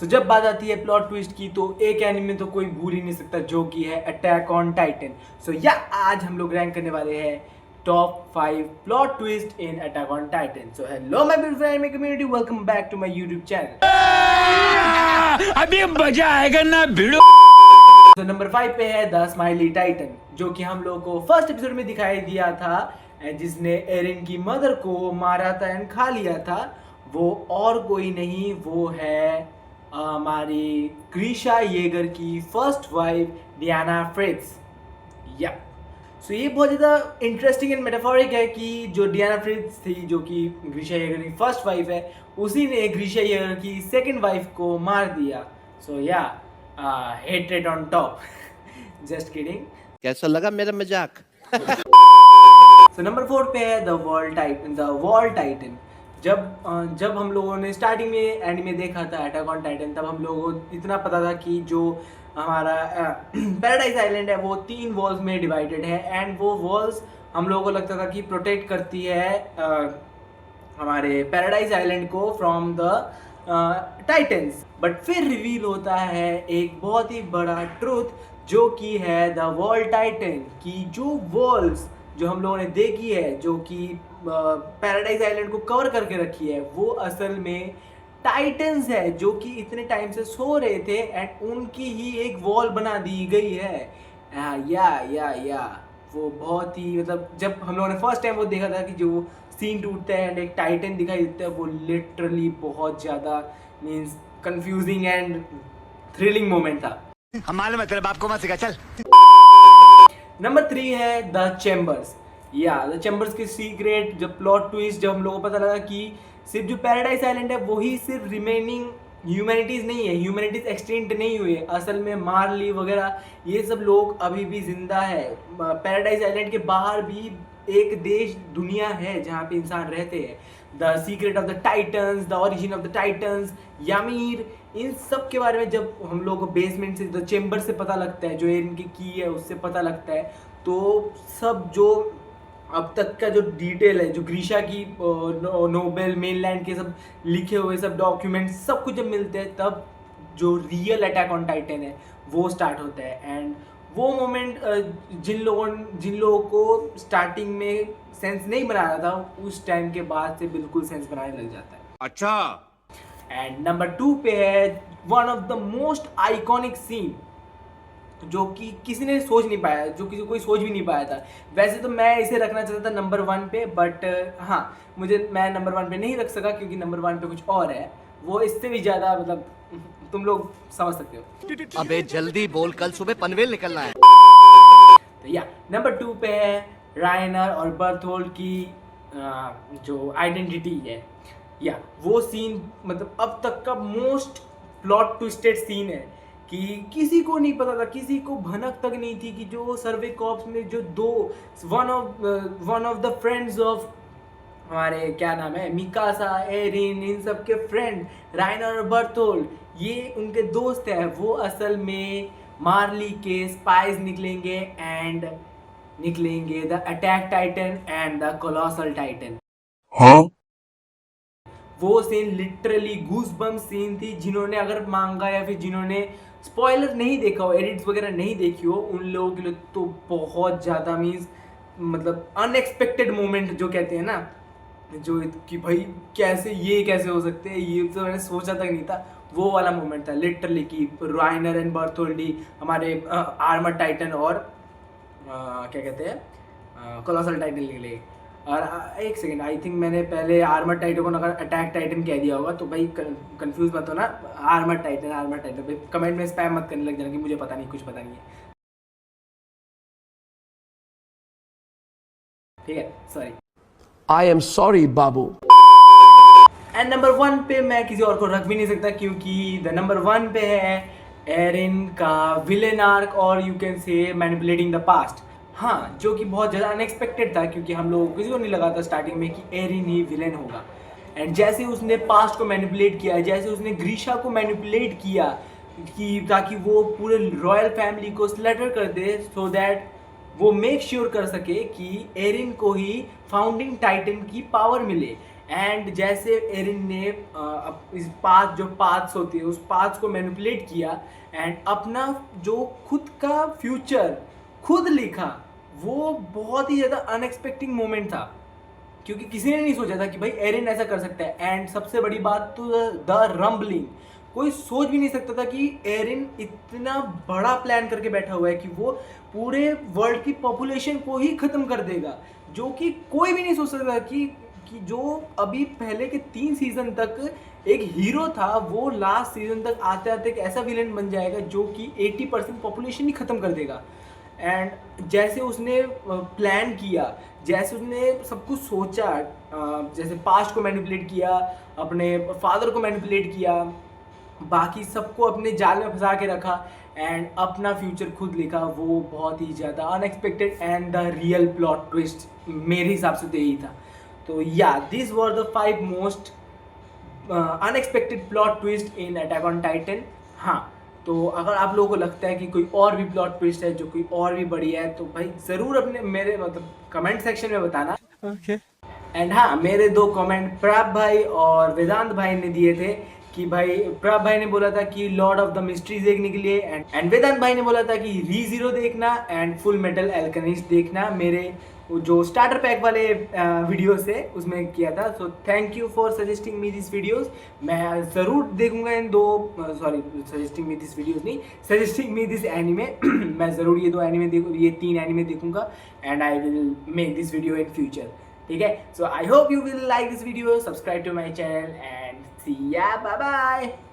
सो जब बात आती है प्लॉट ट्विस्ट की तो एक एनिमे तो कोई भूल ही नहीं सकता जो कि है अटैक ऑन टाइटन। सो या आज हम लोग रैंक करने वाले हैं top 5 plot twist in Attack on Titan. So hello my beautiful anime community, welcome back to my YouTube channel. अभी मजा आएगा ना भिड़ो। तो नंबर 5 पे है द स्माइली टाइटन, जो कि हम लोगों को फर्स्ट एपिसोड में दिखाई दिया था, जिसने एरिन की मदर को मारा था एंड खा लिया था। वो और कोई नहीं, वो है हमारी ग्रीशा येगर की फर्स्ट वाइफ डियाना फ्रिट्ज। या सो ये बहुत ज़्यादा इंटरेस्टिंग एंड मेटाफोरिक है कि जो डियाना फ्रिट्ज थी, जो कि ग्रीशा येगर की फर्स्ट वाइफ है, उसी ने ग्रीशा येगर की सेकंड वाइफ को मार दिया। सो या hated on top. Just kidding. कैसा लगा मेरा मजाक? सो नंबर 4 पे है द वॉल टाइटन। जब हम लोगों ने स्टार्टिंग में एनिमे देखा था अटैक ऑन टाइटन, तब हम लोगों को इतना पता था कि जो हमारा पैराडाइज आइलैंड है वो 3 वॉल्स में डिवाइडेड है एंड वो वॉल्स हम लोगों को लगता था कि प्रोटेक्ट करती है हमारे पैराडाइज आइलैंड को फ्रॉम द टाइटन्स। बट फिर रिवील होता है एक बहुत ही बड़ा ट्रूथ, जो कि है द वॉल टाइटन की जो वॉल्स जो हम लोगों ने देखी है, जो कि पैराडाइज आइलैंड को कवर करके रखी है, वो असल में टाइटन्स है जो कि इतने टाइम से सो रहे थे एंड उनकी ही एक वॉल बना दी गई है। या वो बहुत ही मतलब जब हम लोगों ने फर्स्ट टाइम वो देखा था कि जो सीन टूटता है एंड एक टाइटन दिखाई देता है, वो लिटरली बहुत ज़्यादा means confusing and thrilling moment था। हमारे मतलब आपको मत सिखा चल। नंबर 3 है द चैम्बर्स। द चैम्बर्स की सीक्रेट जब प्लॉट ट्विस्ट, जब हम लोगों को पता लगा कि सिर्फ जो पैराडाइज आइलैंड है वही सिर्फ रिमेनिंग ह्यूमैनिटीज़ नहीं है, ह्यूमैनिटीज़ एक्सटिंक्ट नहीं हुए, असल में मार्ली वगैरह ये सब लोग अभी भी जिंदा है। पैराडाइज आइलैंड के बाहर भी एक देश दुनिया है जहाँ पे इंसान रहते हैं। The secret of the titans, the origin of the titans, Ymir, इन सब के बारे में जब हम लोग को बेसमेंट से द चेम्बर से पता लगता है, जो इनकी की है उससे पता लगता है, तो सब जो अब तक का जो डिटेल है, जो ग्रीशा की नोबेल मेनलैंड के सब लिखे हुए सब डॉक्यूमेंट्स सब कुछ जब मिलते हैं, तब जो रियल अटैक ऑन टाइटन है वो स्टार्ट होता है। एंड वो मोमेंट जिन लोगों को स्टार्टिंग में सेंस नहीं बना रहा था, उस टाइम के बाद से बिल्कुल सेंस बनाने लग जाता है। अच्छा। एंड नंबर 2 पे है one of the most iconic scene, जो कि किसी ने सोच नहीं पाया, जो किसी कोई सोच भी नहीं पाया था। वैसे तो मैं इसे रखना चाहता था नंबर 1 पे, बट हाँ, मैं नंबर 1 पे नहीं रख सका क्योंकि नंबर 1 पे कुछ और है, वो इससे भी ज़्यादा मतलब तुम लोग समझ सकते हो। अबे जल्दी बोल, कल सुबह पनवेल निकलना है। तो या नंबर 2 पे है रायनर और बर्थोल्ड की जो आइडेंटिटी है। या वो सीन मतलब अब तक का मोस्ट प्लॉट ट्विस्टेड सीन है कि किसी को नहीं पता था, किसी को भनक तक नहीं थी कि जो सर्वे कॉर्प्स में जो one of the friends of हमारे क्या नाम है, मिकासा, एरिन, इन सब के फ्रेंड रायनर और बर्थोल्ड, ये उनके दोस्त हैं, वो असल में मार्ली के स्पाइस निकलेंगे एंड निकलेंगे the attack Titan and the colossal Titan. हाँ? वो सीन लिटरली गूज़बम्प सीन थी। जिन्होंने अगर मांगा या फिर जिन्होंने स्पॉइलर नहीं देखा हो, एडिट्स वगैरह नहीं देखी हो, उन लोगों के लिए तो बहुत ज़्यादा मीन्स मतलब अनएक्सपेक्टेड मोमेंट जो कहते हैं ना, जो कि भाई कैसे हो सकते हैं, ये तो मैंने सोचा तक नहीं था। वो वाला मोमेंट था लिटरली कि राइनर एंड बर्थोल्डी हमारे आर्मर टाइटन और क्या कहते हैं कोलोसल टाइटन निकले। और एक सेकेंड, आई थिंक मैंने पहले आर्मर टाइटन को अगर अटैक टाइटन कह दिया होगा, तो भाई कंफ्यूज मत हो ना, आर्मर टाइटन भाई कमेंट में स्पैम मत करने लग जाना कि मुझे पता नहीं, कुछ पता नहीं है, ठीक है, sorry. I am sorry, Babu. And number 1 पे मैं किसी और को रख भी नहीं सकता क्योंकि द नंबर 1 पे है एरिन का विलेन आर्क, और you can say manipulating the past. हाँ, जो कि बहुत ज़्यादा अनएक्सपेक्टेड था क्योंकि हम लोगों को किसी को नहीं लगा था स्टार्टिंग में कि एरिन ही विलेन होगा। एंड जैसे उसने पास्ट को मैनिपुलेट किया, जैसे उसने ग्रीशा को मैनिपुलेट किया कि ताकि वो पूरे रॉयल फैमिली को स्लेटर कर दे, सो दैट वो मेक श्योर कर सके कि एरिन को ही फाउंडिंग टाइटन की पावर मिले। एंड जैसे एरिन ने इस पाथ जो पाथ्स होती है उस पाथ्स को मैनिपुलेट किया एंड अपना जो खुद का फ्यूचर खुद लिखा, वो बहुत ही ज़्यादा अनएक्सपेक्टिंग मोमेंट था क्योंकि किसी ने नहीं सोचा था कि भाई एरिन ऐसा कर सकता है। एंड सबसे बड़ी बात तो द रम्बलिंग, कोई सोच भी नहीं सकता था कि एरिन इतना बड़ा प्लान करके बैठा हुआ है कि वो पूरे वर्ल्ड की पॉपुलेशन को ही ख़त्म कर देगा, जो कि कोई भी नहीं सोच सकता कि जो अभी पहले के 3 सीज़न तक एक हीरो था वो लास्ट सीज़न तक आते आते एक ऐसा विलेन बन जाएगा जो कि 80% पॉपुलेशन ही ख़त्म कर देगा। एंड जैसे उसने प्लान किया, जैसे उसने सब कुछ सोचा, जैसे पास्ट को मैनिपुलेट किया, अपने फादर को मैनिपुलेट किया, बाकी सबको अपने जाल में फंसा के रखा एंड अपना फ्यूचर खुद लिखा, वो बहुत ही ज़्यादा unexpected and the real plot twist मेरे हिसाब से तो यही था। तो या this were the 5 most unexpected plot twist in Attack on Titan. हाँ, तो अगर आप लोगों को लगता है कि कोई और भी प्लॉट ट्विस्ट है जो कोई और भी बढ़िया है तो भाई ज़रूर अपने मेरे मतलब कमेंट सेक्शन में बताना। ओके। एंड हाँ, मेरे 2 कमेंट प्रभ भाई और वेदांत भाई ने दिए थे कि भाई प्रभ भाई ने बोला था कि लॉर्ड ऑफ द मिस्ट्रीज देखने के लिए एंड वेदांत भाई ने बोला था कि री-0 देखना एंड फुल मेटल अल्केमिस्ट देखना, मेरे जो स्टार्टर पैक वाले वीडियोस थे उसमें किया था। So thank you for suggesting me this videos. मैं ज़रूर देखूंगा इन 2 सजेस्टिंग मी दिस वीडियोस नहीं, सजेस्टिंग मी दिस एनिमे मैं ज़रूर ये 2 एनिमे ये 3 एनिमे देखूंगा and I will make this video in future. ठीक है, so I hope you will like this video, subscribe to my channel and see ya, bye bye.